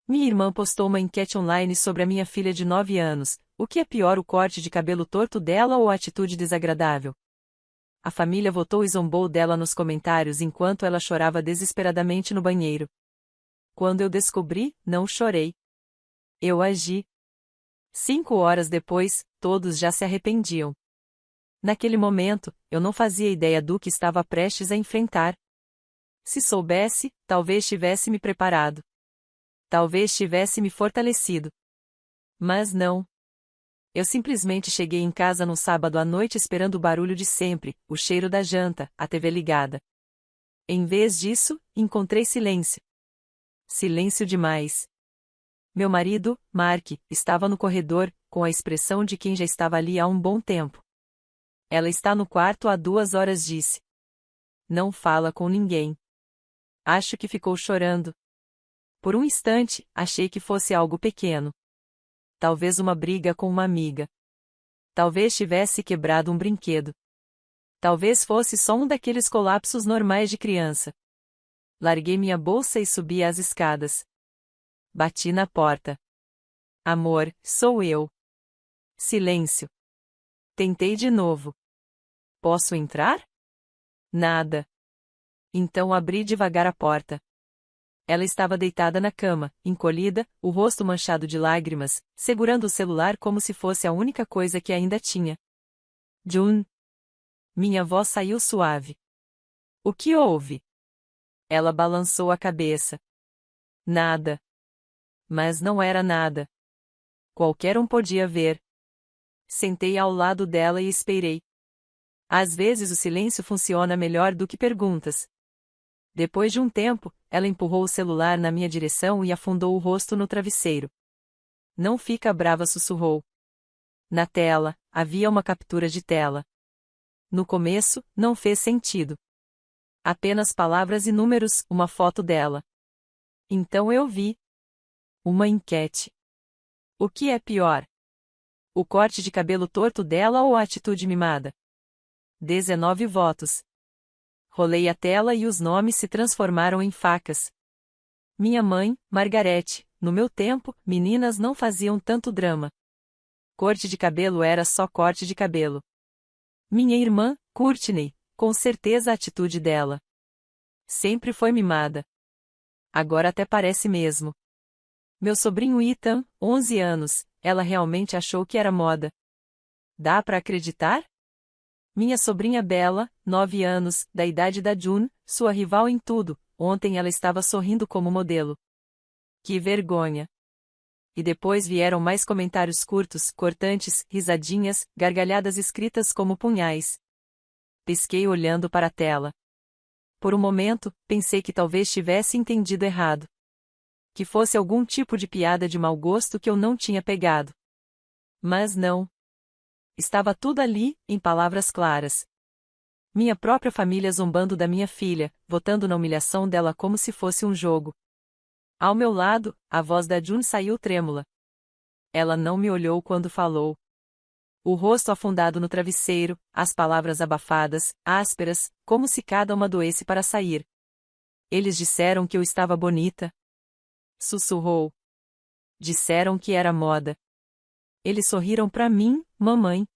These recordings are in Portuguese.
Minha irmã postou uma enquete online sobre a minha filha de 9 anos. O que é pior, o corte de cabelo torto dela ou a atitude desagradável? A família votou e zombou dela nos comentários enquanto ela chorava desesperadamente no banheiro. Quando eu descobri, não chorei. Eu agi. 5 horas depois, todos já se arrependiam. Naquele momento, eu não fazia ideia do que estava prestes a enfrentar. Se soubesse, talvez tivesse me preparado. Talvez tivesse me fortalecido. Mas não. Eu simplesmente cheguei em casa no sábado à noite esperando o barulho de sempre, o cheiro da janta, a TV ligada. Em vez disso, encontrei silêncio. Silêncio demais. Meu marido, Mark, estava no corredor, com a expressão de quem já estava ali há um bom tempo. Ela está no quarto há 2 horas, disse. Não fala com ninguém. Acho que ficou chorando. Por um instante, achei que fosse algo pequeno. Talvez uma briga com uma amiga. Talvez tivesse quebrado um brinquedo. Talvez fosse só um daqueles colapsos normais de criança. Larguei minha bolsa e subi as escadas. Bati na porta. Amor, sou eu. Silêncio. Tentei de novo. Posso entrar? Nada. Então abri devagar a porta. Ela estava deitada na cama, encolhida, o rosto manchado de lágrimas, segurando o celular como se fosse a única coisa que ainda tinha. June. Minha voz saiu suave. O que houve? Ela balançou a cabeça. Nada. Mas não era nada. Qualquer um podia ver. Sentei ao lado dela e esperei. Às vezes o silêncio funciona melhor do que perguntas. Depois de um tempo, ela empurrou o celular na minha direção e afundou o rosto no travesseiro. Não fica brava, sussurrou. Na tela, havia uma captura de tela. No começo, não fez sentido. Apenas palavras e números, uma foto dela. Então eu vi. Uma enquete. O que é pior? O corte de cabelo torto dela ou a atitude mimada? 19 votos. Rolei a tela e os nomes se transformaram em facas. Minha mãe, Margarete, no meu tempo, meninas não faziam tanto drama. Corte de cabelo era só corte de cabelo. Minha irmã, Courtney, com certeza a atitude dela. Sempre foi mimada. Agora até parece mesmo. Meu sobrinho Ethan, 11 anos, ela realmente achou que era moda. Dá pra acreditar? Minha sobrinha Bella, 9 anos, da idade da June, sua rival em tudo, ontem ela estava sorrindo como modelo. Que vergonha! E depois vieram mais comentários curtos, cortantes, risadinhas, gargalhadas escritas como punhais. Pisquei olhando para a tela. Por um momento, pensei que talvez tivesse entendido errado. Que fosse algum tipo de piada de mau gosto que eu não tinha pegado. Mas não. Estava tudo ali, em palavras claras. Minha própria família zombando da minha filha, votando na humilhação dela como se fosse um jogo. Ao meu lado, a voz da June saiu trêmula. Ela não me olhou quando falou. O rosto afundado no travesseiro, as palavras abafadas, ásperas, como se cada uma doesse para sair. Eles disseram que eu estava bonita. Sussurrou. Disseram que era moda. Eles sorriram para mim, mamãe.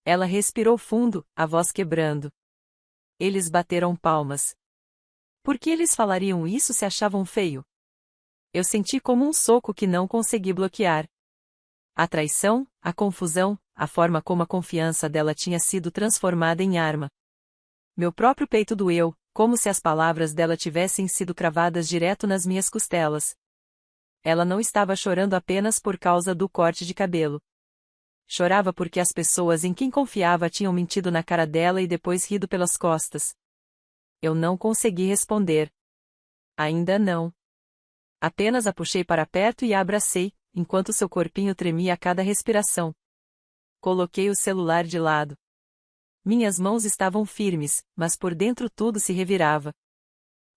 Ela respirou fundo, a voz quebrando. Eles bateram palmas. Por que eles falariam isso se achavam feio? Eu senti como um soco que não consegui bloquear. A traição, a confusão, a forma como a confiança dela tinha sido transformada em arma. Meu próprio peito doeu, como se as palavras dela tivessem sido cravadas direto nas minhas costelas. Ela não estava chorando apenas por causa do corte de cabelo. Chorava porque as pessoas em quem confiava tinham mentido na cara dela e depois rido pelas costas. Eu não consegui responder. Ainda não. Apenas a puxei para perto e a abracei, enquanto seu corpinho tremia a cada respiração. Coloquei o celular de lado. Minhas mãos estavam firmes, mas por dentro tudo se revirava.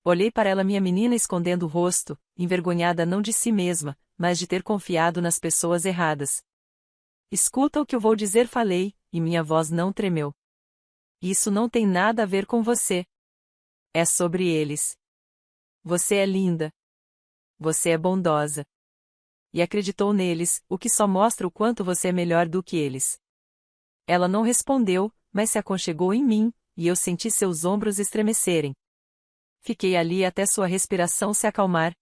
Olhei para ela, minha menina, escondendo o rosto, envergonhada não de si mesma, mas de ter confiado nas pessoas erradas. Escuta o que eu vou dizer, falei, e minha voz não tremeu. Isso não tem nada a ver com você. É sobre eles. Você é linda. Você é bondosa. E acreditou neles, o que só mostra o quanto você é melhor do que eles. Ela não respondeu, mas se aconchegou em mim, e eu senti seus ombros estremecerem. Fiquei ali até sua respiração se acalmar.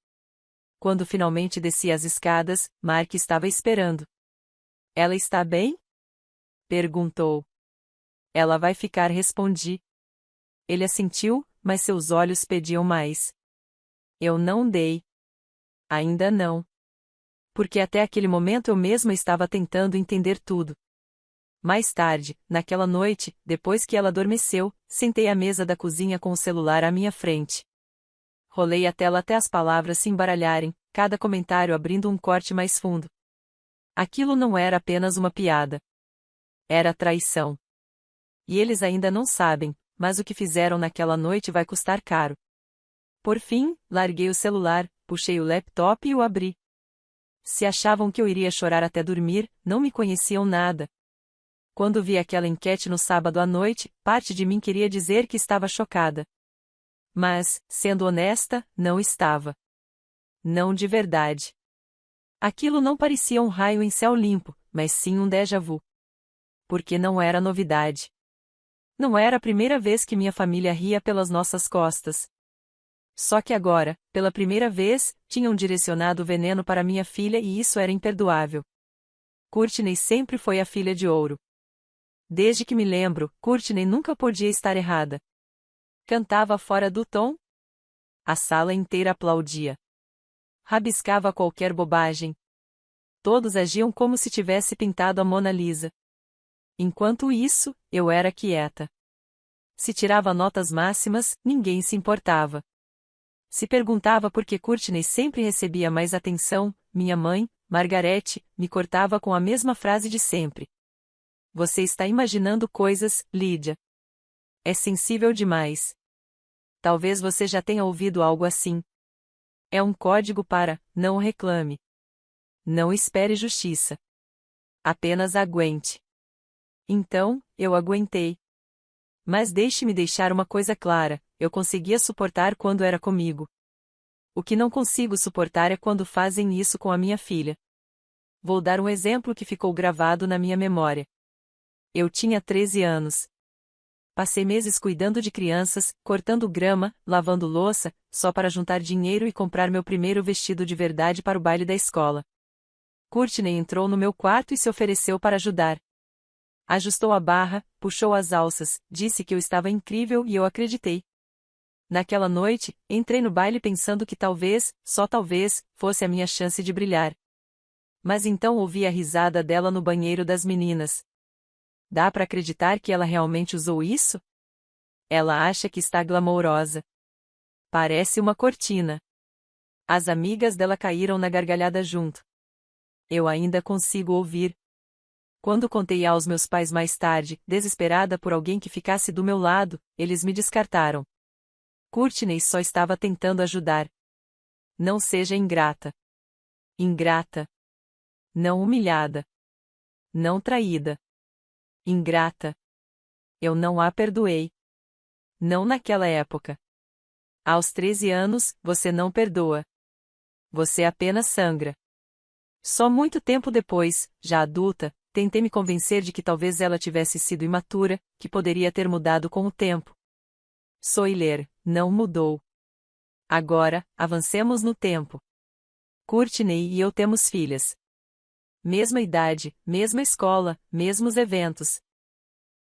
Quando finalmente desci as escadas, Mark estava esperando. Ela está bem? Perguntou. Ela vai ficar, respondi. Ele assentiu, mas seus olhos pediam mais. Eu não dei. Ainda não. Porque até aquele momento eu mesma estava tentando entender tudo. Mais tarde, naquela noite, depois que ela adormeceu, sentei à mesa da cozinha com o celular à minha frente. Rolei a tela até as palavras se embaralharem, cada comentário abrindo um corte mais fundo. Aquilo não era apenas uma piada. Era traição. E eles ainda não sabem, mas o que fizeram naquela noite vai custar caro. Por fim, larguei o celular, puxei o laptop e o abri. Se achavam que eu iria chorar até dormir, não me conheciam nada. Quando vi aquela enquete no sábado à noite, parte de mim queria dizer que estava chocada. Mas, sendo honesta, não estava. Não de verdade. Aquilo não parecia um raio em céu limpo, mas sim um déjà vu. Porque não era novidade. Não era a primeira vez que minha família ria pelas nossas costas. Só que agora, pela primeira vez, tinham direcionado veneno para minha filha e isso era imperdoável. Courtney sempre foi a filha de ouro. Desde que me lembro, Courtney nunca podia estar errada. Cantava fora do tom? A sala inteira aplaudia. Rabiscava qualquer bobagem. Todos agiam como se tivesse pintado a Mona Lisa. Enquanto isso, eu era quieta. Se tirava notas máximas, ninguém se importava. Se perguntava por que Courtney sempre recebia mais atenção, minha mãe, Margarete, me cortava com a mesma frase de sempre. Você está imaginando coisas, Lídia. É sensível demais. Talvez você já tenha ouvido algo assim. É um código para, não reclame. Não espere justiça. Apenas aguente. Então, eu aguentei. Mas deixe-me deixar uma coisa clara, eu conseguia suportar quando era comigo. O que não consigo suportar é quando fazem isso com a minha filha. Vou dar um exemplo que ficou gravado na minha memória. Eu tinha 13 anos. Passei meses cuidando de crianças, cortando grama, lavando louça, só para juntar dinheiro e comprar meu primeiro vestido de verdade para o baile da escola. Courtney entrou no meu quarto e se ofereceu para ajudar. Ajustou a barra, puxou as alças, disse que eu estava incrível e eu acreditei. Naquela noite, entrei no baile pensando que talvez, só talvez, fosse a minha chance de brilhar. Mas então ouvi a risada dela no banheiro das meninas. Dá para acreditar que ela realmente usou isso? Ela acha que está glamourosa. Parece uma cortina. As amigas dela caíram na gargalhada junto. Eu ainda consigo ouvir. Quando contei aos meus pais mais tarde, desesperada por alguém que ficasse do meu lado, eles me descartaram. Courtney só estava tentando ajudar. Não seja ingrata. Ingrata. Não humilhada. Não traída. Ingrata. Eu não a perdoei. Não naquela época. Aos 13 anos, você não perdoa. Você apenas sangra. Só muito tempo depois, já adulta, tentei me convencer de que talvez ela tivesse sido imatura, que poderia ter mudado com o tempo. Soiler, não mudou. Agora, avancemos no tempo. Courtney e eu temos filhas. Mesma idade, mesma escola, mesmos eventos.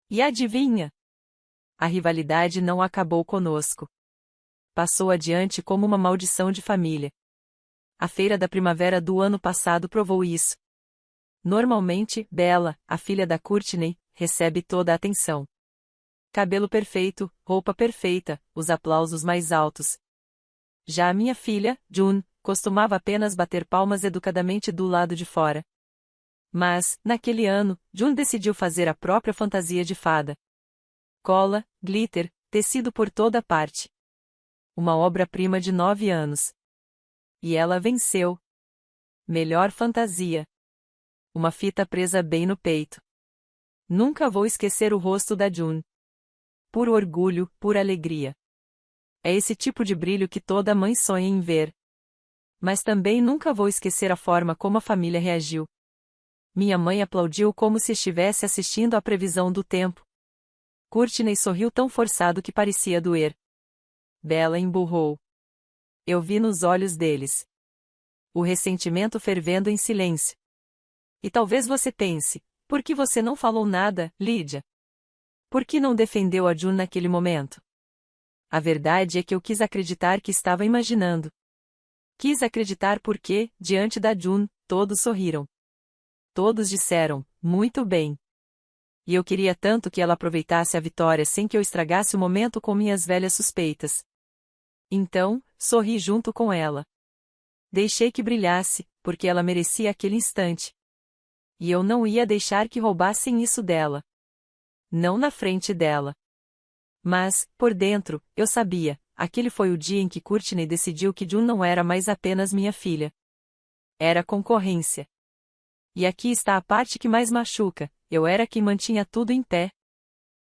E adivinha? A rivalidade não acabou conosco. Passou adiante como uma maldição de família. A feira da primavera do ano passado provou isso. Normalmente, Bella, a filha da Courtney, recebe toda a atenção. Cabelo perfeito, roupa perfeita, os aplausos mais altos. Já a minha filha, June, costumava apenas bater palmas educadamente do lado de fora. Mas, naquele ano, June decidiu fazer a própria fantasia de fada. Cola, glitter, tecido por toda parte. Uma obra-prima de 9 anos. E ela venceu. Melhor fantasia. Uma fita presa bem no peito. Nunca vou esquecer o rosto da June. Puro orgulho, pura alegria. É esse tipo de brilho que toda mãe sonha em ver. Mas também nunca vou esquecer a forma como a família reagiu. Minha mãe aplaudiu como se estivesse assistindo à previsão do tempo. Courtney sorriu tão forçado que parecia doer. Bella emburrou. Eu vi nos olhos deles o ressentimento fervendo em silêncio. E talvez você pense, por que você não falou nada, Lydia? Por que não defendeu a June naquele momento? A verdade é que eu quis acreditar que estava imaginando. Quis acreditar porque, diante da June, todos sorriram. Todos disseram, muito bem. E eu queria tanto que ela aproveitasse a vitória sem que eu estragasse o momento com minhas velhas suspeitas. Então, sorri junto com ela. Deixei que brilhasse, porque ela merecia aquele instante. E eu não ia deixar que roubassem isso dela. Não na frente dela. Mas, por dentro, eu sabia, aquele foi o dia em que Courtney decidiu que June não era mais apenas minha filha. Era concorrência. E aqui está a parte que mais machuca, eu era quem mantinha tudo em pé.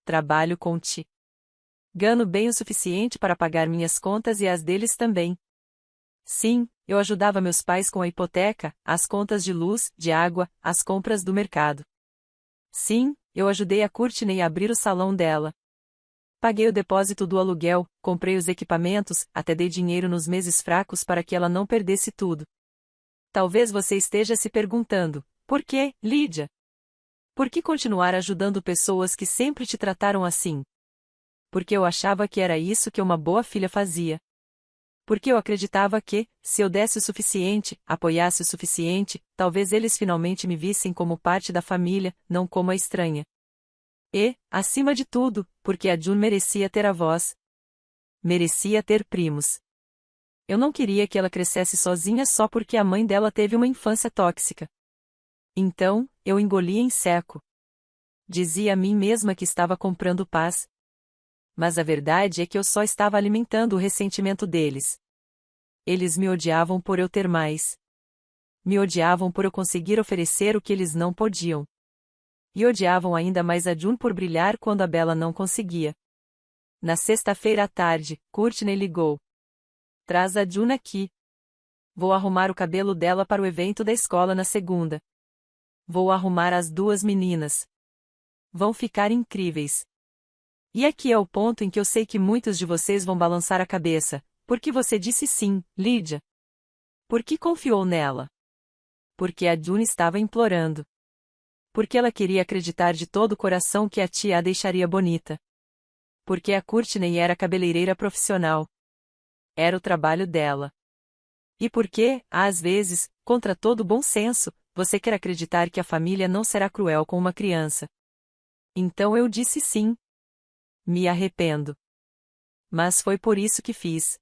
Trabalho com ti. Gano bem o suficiente para pagar minhas contas e as deles também. Sim, eu ajudava meus pais com a hipoteca, as contas de luz, de água, as compras do mercado. Sim, eu ajudei a Courtney a abrir o salão dela. Paguei o depósito do aluguel, comprei os equipamentos, até dei dinheiro nos meses fracos para que ela não perdesse tudo. Talvez você esteja se perguntando, por que, Lydia? Por que continuar ajudando pessoas que sempre te trataram assim? Porque eu achava que era isso que uma boa filha fazia. Porque eu acreditava que, se eu desse o suficiente, apoiasse o suficiente, talvez eles finalmente me vissem como parte da família, não como a estranha. E, acima de tudo, porque a June merecia ter avós. Merecia ter primos. Eu não queria que ela crescesse sozinha só porque a mãe dela teve uma infância tóxica. Então, eu engolia em seco. Dizia a mim mesma que estava comprando paz. Mas a verdade é que eu só estava alimentando o ressentimento deles. Eles me odiavam por eu ter mais. Me odiavam por eu conseguir oferecer o que eles não podiam. E odiavam ainda mais a June por brilhar quando a Bella não conseguia. Na sexta-feira à tarde, Courtney ligou. Traz a June aqui. Vou arrumar o cabelo dela para o evento da escola na segunda. Vou arrumar as duas meninas. Vão ficar incríveis. E aqui é o ponto em que eu sei que muitos de vocês vão balançar a cabeça. Por que você disse sim, Lydia? Por que confiou nela? Porque a June estava implorando. Porque ela queria acreditar de todo o coração que a tia a deixaria bonita. Porque a Courtney era cabeleireira profissional. Era o trabalho dela. E porque, às vezes, contra todo bom senso, você quer acreditar que a família não será cruel com uma criança. Então eu disse sim. Me arrependo. Mas foi por isso que fiz.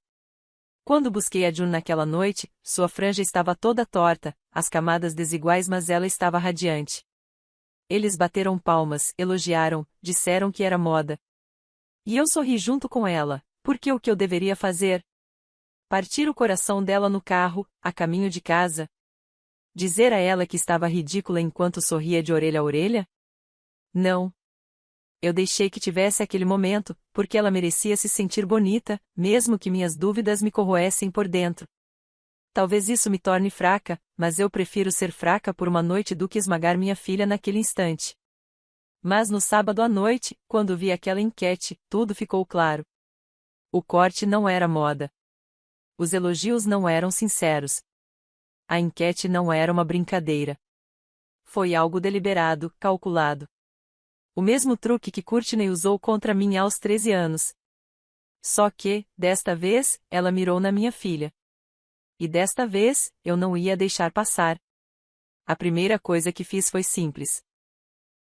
Quando busquei a June naquela noite, sua franja estava toda torta, as camadas desiguais, mas ela estava radiante. Eles bateram palmas, elogiaram, disseram que era moda. E eu sorri junto com ela, porque o que eu deveria fazer? Partir o coração dela no carro, a caminho de casa? Dizer a ela que estava ridícula enquanto sorria de orelha a orelha? Não. Eu deixei que tivesse aquele momento, porque ela merecia se sentir bonita, mesmo que minhas dúvidas me corroessem por dentro. Talvez isso me torne fraca, mas eu prefiro ser fraca por uma noite do que esmagar minha filha naquele instante. Mas no sábado à noite, quando vi aquela enquete, tudo ficou claro. O corte não era moda. Os elogios não eram sinceros. A enquete não era uma brincadeira. Foi algo deliberado, calculado. O mesmo truque que Courtney usou contra mim aos 13 anos. Só que, desta vez, ela mirou na minha filha. E desta vez, eu não ia deixar passar. A primeira coisa que fiz foi simples.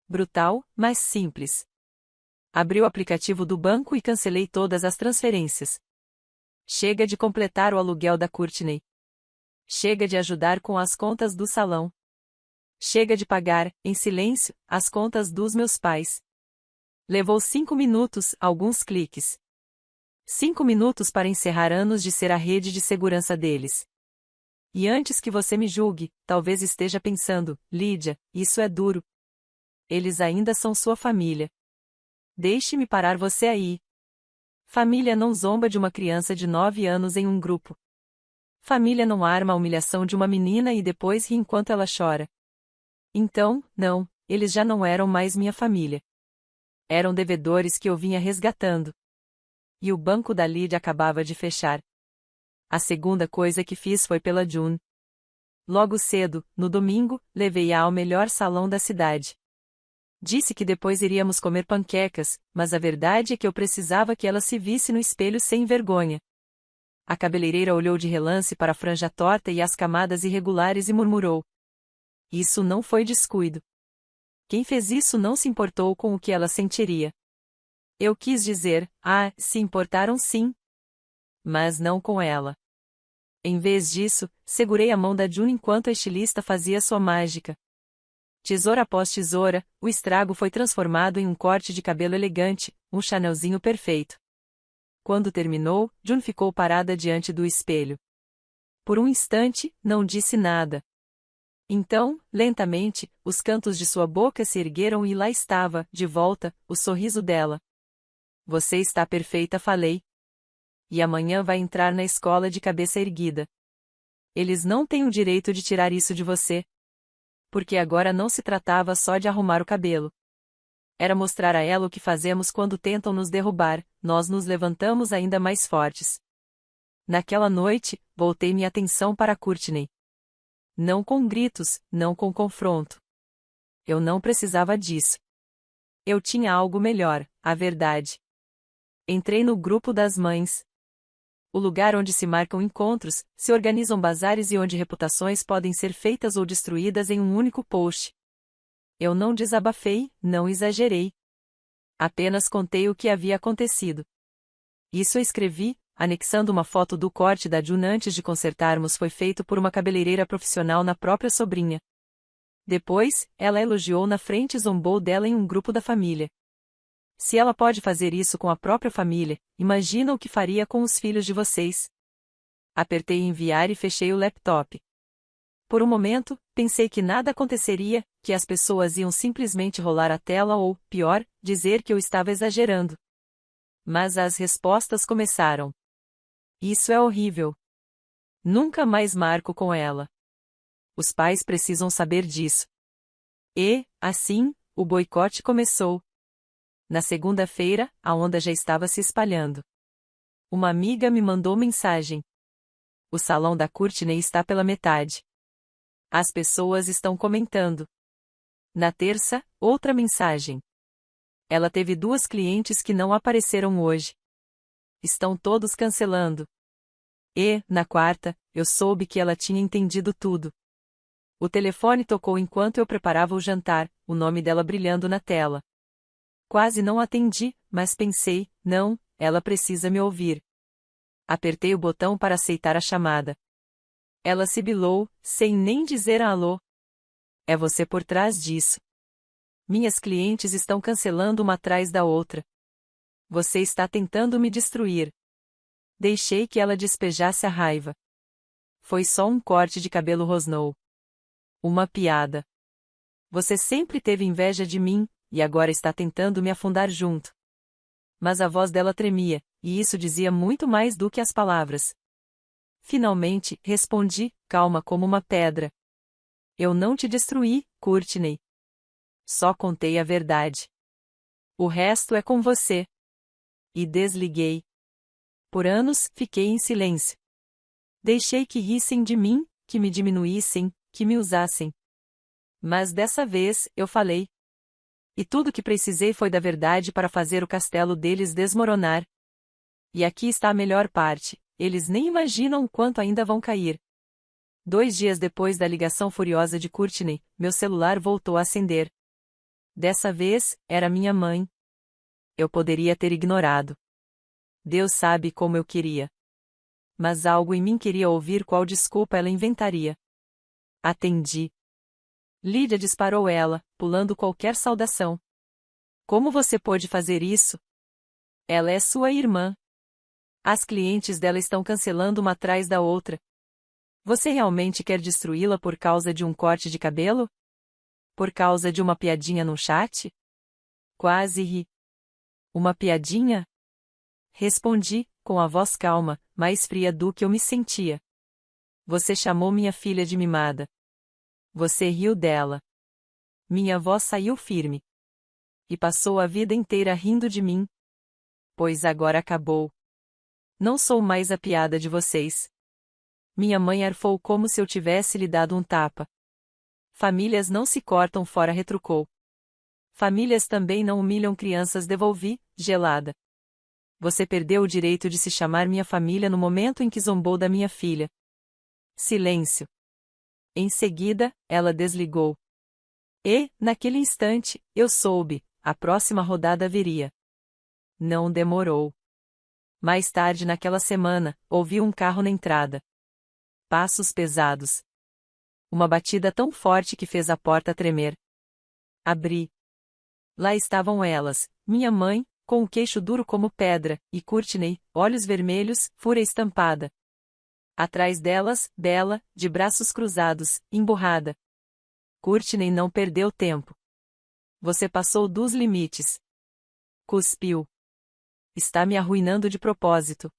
Brutal, mas simples. Abri o aplicativo do banco e cancelei todas as transferências. Chega de completar o aluguel da Courtney. Chega de ajudar com as contas do salão. Chega de pagar, em silêncio, as contas dos meus pais. Levou 5 minutos, alguns cliques. 5 minutos para encerrar anos de ser a rede de segurança deles. E antes que você me julgue, talvez esteja pensando, Lydia, isso é duro. Eles ainda são sua família. Deixe-me parar você aí. Família não zomba de uma criança de 9 anos em um grupo. Família não arma a humilhação de uma menina e depois ri enquanto ela chora. Então, não, eles já não eram mais minha família. Eram devedores que eu vinha resgatando. E o banco da Lídia acabava de fechar. A segunda coisa que fiz foi pela June. Logo cedo, no domingo, levei-a ao melhor salão da cidade. Disse que depois iríamos comer panquecas, mas a verdade é que eu precisava que ela se visse no espelho sem vergonha. A cabeleireira olhou de relance para a franja torta e as camadas irregulares e murmurou: "Isso não foi descuido. Quem fez isso não se importou com o que ela sentiria." Eu quis dizer: se importaram sim. Mas não com ela. Em vez disso, segurei a mão da June enquanto a estilista fazia sua mágica. Tesoura após tesoura, o estrago foi transformado em um corte de cabelo elegante, um chanelzinho perfeito. Quando terminou, June ficou parada diante do espelho. Por um instante, não disse nada. Então, lentamente, os cantos de sua boca se ergueram e lá estava, de volta, o sorriso dela. "Você está perfeita", falei. "E amanhã vai entrar na escola de cabeça erguida. Eles não têm o direito de tirar isso de você." Porque agora não se tratava só de arrumar o cabelo. Era mostrar a ela o que fazemos quando tentam nos derrubar, nós nos levantamos ainda mais fortes. Naquela noite, voltei minha atenção para Courtney. Não com gritos, não com confronto. Eu não precisava disso. Eu tinha algo melhor, a verdade. Entrei no grupo das mães. O lugar onde se marcam encontros, se organizam bazares e onde reputações podem ser feitas ou destruídas em um único post. Eu não desabafei, não exagerei. Apenas contei o que havia acontecido. Isso eu escrevi, anexando uma foto do corte da June antes de consertarmos foi feito por uma cabeleireira profissional na própria sobrinha. Depois, ela elogiou na frente e zombou dela em um grupo da família. Se ela pode fazer isso com a própria família, imagina o que faria com os filhos de vocês. Apertei enviar e fechei o laptop. Por um momento, pensei que nada aconteceria, que as pessoas iam simplesmente rolar a tela ou, pior, dizer que eu estava exagerando. Mas as respostas começaram. "Isso é horrível. Nunca mais marco com ela. Os pais precisam saber disso." E, assim, o boicote começou. Na segunda-feira, a onda já estava se espalhando. Uma amiga me mandou mensagem: "O salão da Courtney está pela metade. As pessoas estão comentando." Na terça, outra mensagem: "Ela teve 2 clientes que não apareceram hoje. Estão todos cancelando." E, na quarta, eu soube que ela tinha entendido tudo. O telefone tocou enquanto eu preparava o jantar, o nome dela brilhando na tela. Quase não atendi, mas pensei: não, ela precisa me ouvir. Apertei o botão para aceitar a chamada. Ela sibilou, sem nem dizer alô: "É você por trás disso. Minhas clientes estão cancelando uma atrás da outra. Você está tentando me destruir." Deixei que ela despejasse a raiva. "Foi só um corte de cabelo", rosnou. "Uma piada. Você sempre teve inveja de mim, e agora está tentando me afundar junto." Mas a voz dela tremia, e isso dizia muito mais do que as palavras. Finalmente, respondi, calma como uma pedra: "Eu não te destruí, Courtney. Só contei a verdade. O resto é com você." E desliguei. Por anos, fiquei em silêncio. Deixei que rissem de mim, que me diminuíssem, que me usassem. Mas dessa vez, eu falei. E tudo que precisei foi da verdade para fazer o castelo deles desmoronar. E aqui está a melhor parte: eles nem imaginam o quanto ainda vão cair. 2 dias depois da ligação furiosa de Courtney, meu celular voltou a acender. Dessa vez, era minha mãe. Eu poderia ter ignorado. Deus sabe como eu queria. Mas algo em mim queria ouvir qual desculpa ela inventaria. Atendi. "Lídia", disparou ela, pulando qualquer saudação. "Como você pôde fazer isso? Ela é sua irmã. As clientes dela estão cancelando uma atrás da outra. Você realmente quer destruí-la por causa de um corte de cabelo? Por causa de uma piadinha no chat?" Quase ri. "Uma piadinha?" Respondi, com a voz calma, mais fria do que eu me sentia. Você chamou minha filha de mimada. Você riu dela. Minha avó saiu firme. E passou a vida inteira rindo de mim. Pois agora acabou. Não sou mais a piada de vocês. Minha mãe arfou como se eu tivesse lhe dado um tapa. Famílias não se cortam fora, retrucou. Famílias também não humilham crianças, devolvi, gelada. Você perdeu o direito de se chamar minha família no momento em que zombou da minha filha. Silêncio. Em seguida, ela desligou. E, naquele instante, eu soube, a próxima rodada viria. Não demorou. Mais tarde naquela semana, ouvi um carro na entrada. Passos pesados. Uma batida tão forte que fez a porta tremer. Abri. Lá estavam elas, minha mãe, com o queixo duro como pedra, e Courtney, olhos vermelhos, fúria estampada. Atrás delas, Bella, de braços cruzados, emburrada. Courtney não perdeu tempo. Você passou dos limites. Cuspiu. Está me arruinando de propósito.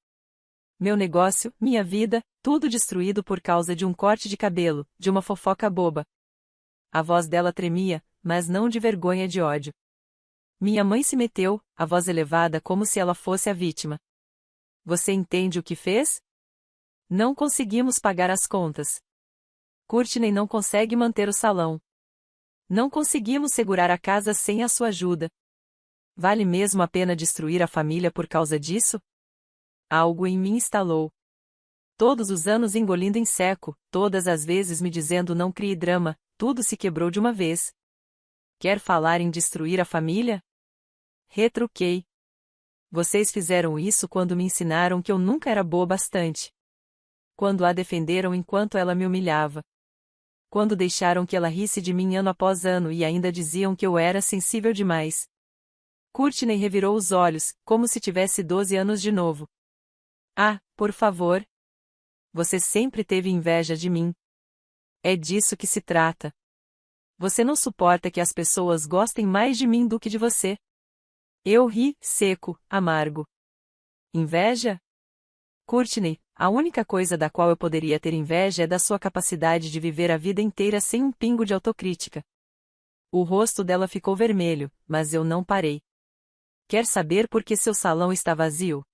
Meu negócio, minha vida, tudo destruído por causa de um corte de cabelo, de uma fofoca boba. A voz dela tremia, mas não de vergonha, de ódio. Minha mãe se meteu, a voz elevada como se ela fosse a vítima. Você entende o que fez? Não conseguimos pagar as contas. Courtney não consegue manter o salão. Não conseguimos segurar a casa sem a sua ajuda. Vale mesmo a pena destruir a família por causa disso? Algo em mim estalou. Todos os anos engolindo em seco, todas as vezes me dizendo não crie drama, tudo se quebrou de uma vez. Quer falar em destruir a família? Retruquei. Vocês fizeram isso quando me ensinaram que eu nunca era boa bastante. Quando a defenderam enquanto ela me humilhava. Quando deixaram que ela risse de mim ano após ano e ainda diziam que eu era sensível demais. Courtney revirou os olhos, como se tivesse 12 anos de novo. Ah, por favor. Você sempre teve inveja de mim. É disso que se trata. Você não suporta que as pessoas gostem mais de mim do que de você. Eu ri, seco, amargo. Inveja? Courtney, a única coisa da qual eu poderia ter inveja é da sua capacidade de viver a vida inteira sem um pingo de autocrítica. O rosto dela ficou vermelho, mas eu não parei. Quer saber por que seu salão está vazio?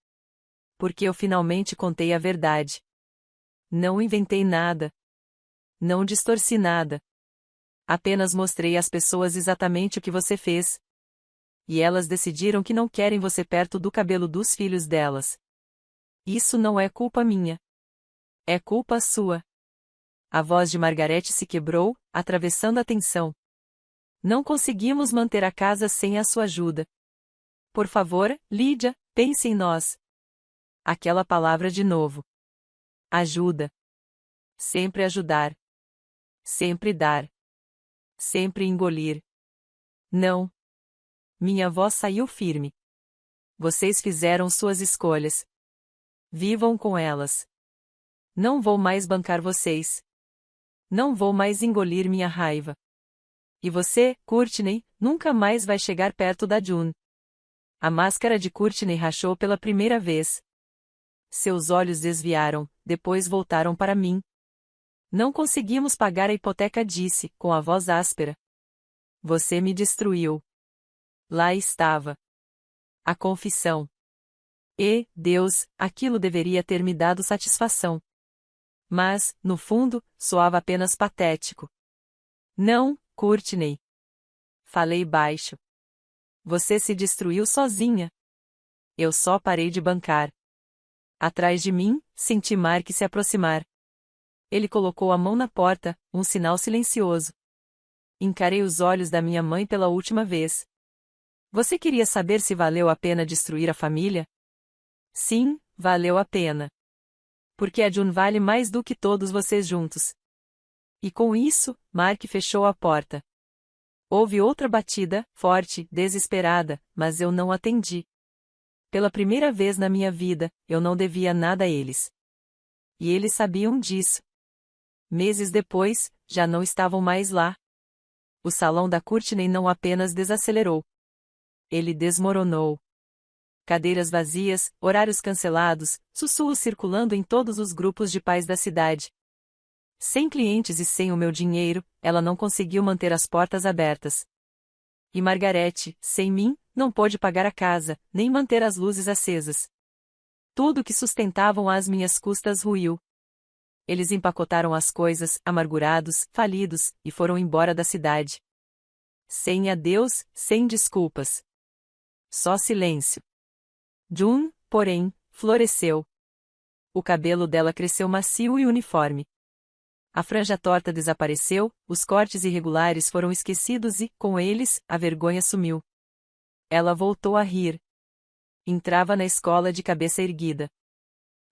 Porque eu finalmente contei a verdade. Não inventei nada. Não distorci nada. Apenas mostrei às pessoas exatamente o que você fez. E elas decidiram que não querem você perto do cabelo dos filhos delas. Isso não é culpa minha. É culpa sua. A voz de Margarete se quebrou, atravessando a tensão. Não conseguimos manter a casa sem a sua ajuda. Por favor, Lídia, pense em nós. Aquela palavra de novo. Ajuda. Sempre ajudar. Sempre dar. Sempre engolir. Não. Minha voz saiu firme. Vocês fizeram suas escolhas. Vivam com elas. Não vou mais bancar vocês. Não vou mais engolir minha raiva. E você, Courtney, nunca mais vai chegar perto da June. A máscara de Courtney rachou pela primeira vez. Seus olhos desviaram, depois voltaram para mim. Não conseguimos pagar a hipoteca, disse, com a voz áspera. Você me destruiu. Lá estava. A confissão. E, Deus, aquilo deveria ter me dado satisfação. Mas, no fundo, soava apenas patético. Não, Courtney. Falei baixo. Você se destruiu sozinha. Eu só parei de bancar. Atrás de mim, senti Mark se aproximar. Ele colocou a mão na porta, um sinal silencioso. Encarei os olhos da minha mãe pela última vez. Você queria saber se valeu a pena destruir a família? Sim, valeu a pena. Porque a June vale mais do que todos vocês juntos. E com isso, Mark fechou a porta. Houve outra batida, forte, desesperada, mas eu não atendi. Pela primeira vez na minha vida, eu não devia nada a eles. E eles sabiam disso. Meses depois, já não estavam mais lá. O salão da Courtney não apenas desacelerou. Ele desmoronou. Cadeiras vazias, horários cancelados, sussurros circulando em todos os grupos de pais da cidade. Sem clientes e sem o meu dinheiro, ela não conseguiu manter as portas abertas. E Margarete, sem mim, não pôde pagar a casa, nem manter as luzes acesas. Tudo que sustentavam às minhas custas ruiu. Eles empacotaram as coisas, amargurados, falidos, e foram embora da cidade. Sem adeus, sem desculpas. Só silêncio. June, porém, floresceu. O cabelo dela cresceu macio e uniforme. A franja torta desapareceu, os cortes irregulares foram esquecidos e, com eles, a vergonha sumiu. Ela voltou a rir. Entrava na escola de cabeça erguida.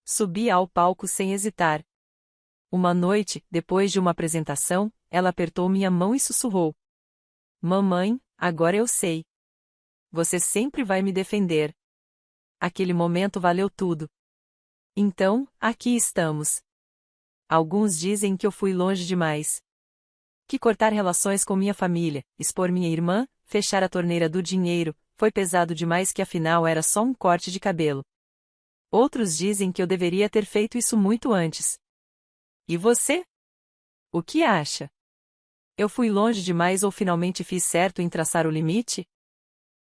Subia ao palco sem hesitar. Uma noite, depois de uma apresentação, ela apertou minha mão e sussurrou: Mamãe, agora eu sei. Você sempre vai me defender. Aquele momento valeu tudo. Então, aqui estamos. Alguns dizem que eu fui longe demais. Que cortar relações com minha família, expor minha irmã, fechar a torneira do dinheiro, foi pesado demais, que afinal era só um corte de cabelo. Outros dizem que eu deveria ter feito isso muito antes. E você? O que acha? Eu fui longe demais ou finalmente fiz certo em traçar o limite?